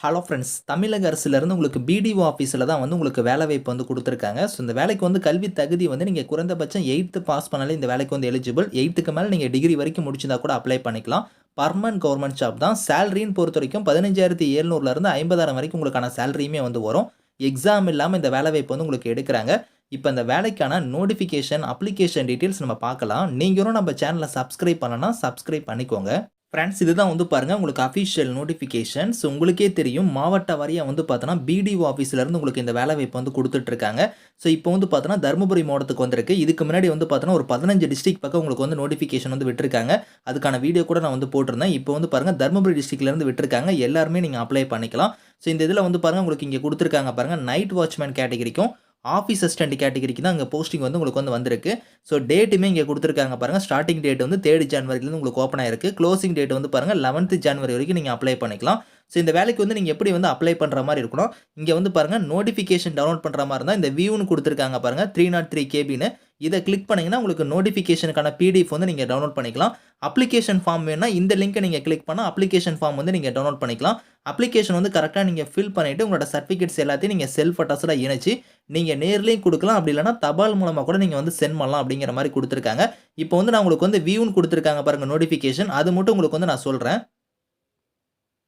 Hello friends, தமிழக அரசுலேருந்து உங்களுக்கு BDO ஆஃபீஸில தான் வந்து உங்களுக்கு வேலைவாய்ப்பு வந்து குடுத்துருக்காங்க. ஸோ இந்த வேலைக்கு வந்து கல்வி தகுதி வந்து நீங்க குறைந்தபட்சம் 8த் பாஸ் பண்ணாலே இந்த வேலைக்கு வந்து எலிஜிபிள். 8த்துக்கு மேல நீங்க டிகிரி வரைக்கும் முடிச்சிருந்தா கூட அப்ளை பண்ணிக்கலாம். பெர்மனன்ட் கவர்ன்மென்ட் ஜாப் தான். சேலரின்னு பொறுத்தவரைக்கும் 15,700லேருந்து 50,000 வரைக்கும் உங்களுக்கான சேலரியுமே வந்து வரும். எக்ஸாம் இல்லாம இந்த வேலைவாய்ப்பு வந்து உங்களுக்கு எடுக்குறாங்க. இப்ப இந்த வேலைக்கான நோட்டிஃபிகேஷன், அப்ளிகேஷன் டீட்டெயில்ஸ் நம்ம பார்க்கலாம். நீங்க இன்னும் நம்ம சேனல சப்ஸ்கிரைப் பண்ணலனா சப்ஸ்கிரைப் பண்ணிக்கோங்க. ஃப்ரெண்ட்ஸ், இதுதான் வந்து பாருங்க உங்களுக்கு அஃபிஷியல் நோட்டிஃபிகேஷன்ஸ். உங்களுக்கே தெரியும் மாவட்ட வாரியா வந்து பார்த்தோன்னா பிடிஓ ஆஃபீஸ்லேருந்து உங்களுக்கு இந்த வேலைவாய்ப்பு வந்து குடுத்துட்ருக்காங்க. ஸோ இப்போ வந்து பார்த்தோன்னா தருமபுரி மாவட்டத்துக்கு வந்திருக்கு. இதுக்கு முன்னாடி வந்து பார்த்தோன்னா ஒரு 15 டிஸ்ட்ரிக்ட் பக்கம் உங்களுக்கு வந்து நோட்டிஃபிகேஷன் வந்து விட்டுருக்காங்க. அதுக்கான வீடியோ கூட நான் வந்து போட்டிருந்தேன். இப்போ வந்து பாருங்க தருமபுரி டிஸ்ட்ரிக்ட்லேருந்து விட்டுருக்காங்க. எல்லாருமே நீங்க அப்ளை பண்ணிக்கலாம். ஸோ இந்த இதில வந்து பாருங்க உங்களுக்கு இங்க குடுத்துருக்காங்க பாருங்க. நைட் வாட்ச்மேன் கேட்டகரிக்கும் ஆஃபீஸ் அசிஸ்டன்ட் கேட்டகரிக்கு தான் அங்க போஸ்டிங் வந்து உங்களுக்கு வந்து வந்திருக்கு. ஸோ டேட்டுமே இங்க குடுத்துருக்காங்க பாருங்க. ஸ்டார்ட்டிங் டேட் வந்து 3 ஜனவரிலேருந்து உங்களுக்கு ஓப்பன் ஆயிருக்கு. க்ளோசிங் டேட் வந்து பாருங்க 11th ஜனவரி வரைக்கும் நீங்க அப்ளை பண்ணிக்கலாம். ஸோ இந்த வேலைக்கு வந்து நீங்க எப்படி வந்து அப்ளை பண்ற மாரி இருக்கணும். இங்க வந்து பாருங்க நோட்டிஃபிகேஷன் டவுன்லோட் பண்ற மாரி இருந்தா இந்த வியூன்னு குடுத்துருக்காங்க பாருங்க 303 கேபின்னு. இத கிளிக் பண்ணீங்கன்னா உங்களுக்கு நோட்டிஃபிகேஷனுக்கான பிடிஎஃப் வந்து நீங்க டவுன்லோட் பண்ணிக்கலாம். அப்ளிகேஷன் ஃபார்ம் வேணும்னா இந்த லிங்க்க நீங்க கிளிக் பண்ணா அப்ளிகேஷன் ஃபார்ம் வந்து நீங்க டவுன்லோட் பண்ணிக்கலாம். அப்ளிகேஷன் வந்து கரெக்ட்டா நீங்க ஃபில் பண்ணிட்டு உங்களோட சர்டிபிகேட்ஸ் எல்லாத்தையும் நீங்க செல்ஃப் அட்டஸ்டடா இணைச்சு நீங்க நேர்லயும் குடுக்கலாம். அப்படி இல்லன்னா தபால் மூலமா கூட நீங்க வந்து சென்ட் பண்ணலாம் அப்படிங்கிற மாரி குடுத்துருக்காங்க. இப்போ வந்து நான் உங்களுக்கு வந்து வியூன்னு குடுத்துருக்காங்க பாருங்க நோட்டிஃபிகேஷன். அது மட்டும் உங்களுக்கு வந்து நான் சொல்றேன்.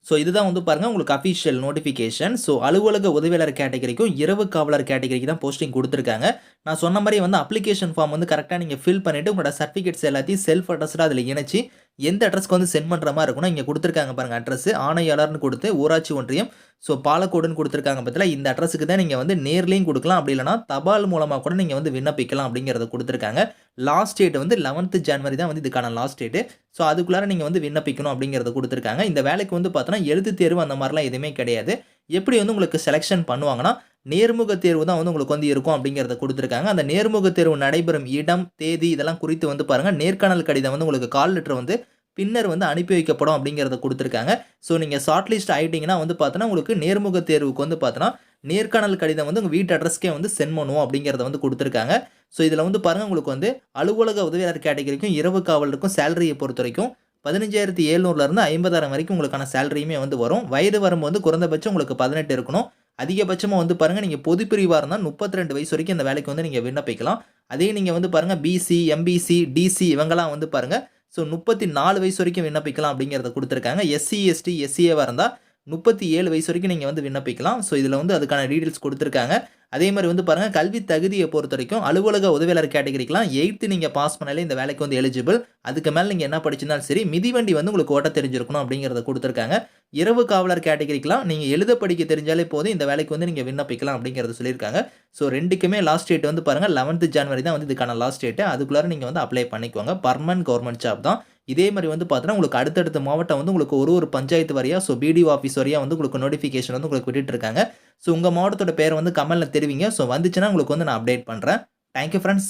ஸோ இதுதான் வந்து பாருங்க உங்களுக்கு அஃபிஷியல் நோட்டிஃபிகேஷன். ஸோ அலுவலக உதவியாளர் கேட்டகரிக்கும், இரவு காவலர் கேட்டகரிக்கு தான் போஸ்டிங் குடுத்துருக்காங்க. நான் சொன்ன மாரி வந்து அப்ளிகேஷன் ஃபார்ம் வந்து கரெக்ட்டா நீங்க ஃபில் பண்ணிட்டு உங்களோட சர்டிபிகேட்ஸ் எல்லாத்தையும் செல்ஃப் அட்டஸ்டடா அதில இணைச்சு எந்த அட்ரஸ்க்கு வந்து சென்ட் பண்ற மாரி இருக்கும்னா, இங்க குடுத்துருக்காங்க பாருங்க அட்ரஸ். ஆணையாளர்னு குடுத்து ஊராட்சி ஒன்றியம், ஸோ பாலக்கோடுன்னு குடுத்துருக்காங்க பாத்தீங்களா, இந்த அட்ரஸ்க்கு தான் நீங்க வந்து நேர்லயும் குடுக்கலாம். அப்படி இல்லன்னா தபால் மூலமா கூட நீங்க வந்து விண்ணப்பிக்கலாம் அப்படிங்கிறத குடுத்துருக்காங்க. லாஸ்ட் டேட் வந்து 11th ஜனவரி தான் வந்து இதுக்கான லாஸ்ட் டேட். ஸோ அதுக்குள்ளார நீங்க வந்து விண்ணப்பிக்கணும் அப்படிங்கிறத குடுத்துருக்காங்க. இந்த வேலைக்கு வந்து பார்த்தோன்னா எழுத்துத் தேர்வு அந்த மாரிலாம் எதுவுமே கிடையாது. எப்படி வந்து உங்களுக்கு செலக்ஷன் பண்ணுவாங்கன்னா, நேர்முக தேர்வு தான் வந்து உங்களுக்கு வந்து இருக்கும் அப்படிங்கிறத குடுத்துருக்காங்க. அந்த நேர்முக தேர்வு நடைபெறும் இடம், தேதி இதெல்லாம் குறித்து வந்து பாருங்க நேர்காணல் கடிதம் வந்து உங்களுக்கு கால் லெட்டர் வந்து பின்னர் வந்து அனுப்பி வைக்கப்படும் அப்படிங்கிறத குடுத்துருக்காங்க. ஸோ நீங்க ஷார்ட் லிஸ்ட் ஆயிட்டீங்கன்னா வந்து பார்த்தோன்னா, உங்களுக்கு நேர்முக தேர்வுக்கு வந்து பார்த்தோன்னா, நேர்காணல் கடிதம் வந்து உங்க வீட்டு அட்ரஸ்க்கே வந்து சென்ட் பண்ணுவோம் அப்படிங்கிறத வந்து குடுத்துருக்காங்க. ஸோ இதில வந்து பாருங்க உங்களுக்கு வந்து அலுவலக உதவியாளர் கேட்டகரிக்கும், இரவு காவலருக்கும் சேலரிய பொறுத்தவரைக்கும் 15,700லேருந்து 50,000 வரைக்கும் உங்களுக்கான சேலரியுமே வந்து வரும். வயது வரம்பு வந்து குறைந்தபட்சம் உங்களுக்கு 18 இருக்கணும். அதிகபட்சமா வந்து பாருங்க நீங்க பொது பிரிவா இருந்தா 32 வயசு வரைக்கும் இந்த வேலைக்கு வந்து நீங்க விண்ணப்பிக்கலாம். அதே நீங்க வந்து பாருங்க பிசி, எம்பிசி, டிசி இவங்கலாம் வந்து பாருங்க ஸோ 34 வயசு வரைக்கும் விண்ணப்பிக்கலாம் அப்படிங்கிறத குடுத்துருக்காங்க. எஸ்சி, எஸ்டி, எஸ்சிஏவா இருந்தா 37 வயசு வரைக்கும் நீங்க வந்து விண்ணப்பிக்கலாம். ஸோ இதில வந்து அதுக்கான டீட்டெயில்ஸ் குடுத்துருக்காங்க. அதே மாரி வந்து பாருங்க கல்வி தகுதிய பொறுத்தவரைக்கும் அலுவலக உதவியாளர் கேட்டகரிக்குலாம் 8த் நீங்க பாஸ் பண்ணாலே இந்த வேலைக்கு வந்து எலிஜிபிள். அதுக்கு மேல நீங்க என்ன படிச்சிருந்தாலும் சரி, மிதிவண்டி வந்து உங்களுக்கு ஓட்ட தெரிஞ்சிருக்கணும் அப்படிங்கிறத குடுத்துருக்காங்க. இரவு காவலர் கேட்டகரிக்குலாம் நீங்க எழுத படிக்க தெரிஞ்சாலே போதும் இந்த வேலைக்கு வந்து நீங்க விண்ணப்பிக்கலாம் அப்படிங்கிறத சொல்லியிருக்காங்க. ஸோ 2க்குமே லாஸ்ட் டேட் வந்து பாருங்க 11th ஜனவரி தான் வந்து இதுக்கான லாஸ்ட் டேட். அதுக்குள்ளார நீங்க வந்து அப்ளை பண்ணிக்கோங்க. பெர்மனன்ட் கவர்ன்மென்ட் ஜாப் தான். இதே மாரி வந்து பார்த்தோன்னா, உங்களுக்கு அடுத்தடுத்த மாவட்டம் வந்து உங்களுக்கு ஒரு பஞ்சாயத்து வாரியா, ஸோ பிடிஓ ஆஃபீஸ் வாரியா வந்து உங்களுக்கு நோட்டிஃபிகேஷன் வந்து உங்களுக்கு விட்டுட்டு இருக்காங்க. ஸோ உங்க மாவட்டத்தோட பேர வந்து கமெண்ட்ல தெரிவிங்க. ஸோ வந்துச்சுன்னா உங்களுக்கு வந்து நான் அப்டேட் பண்றேன். Thank you friends.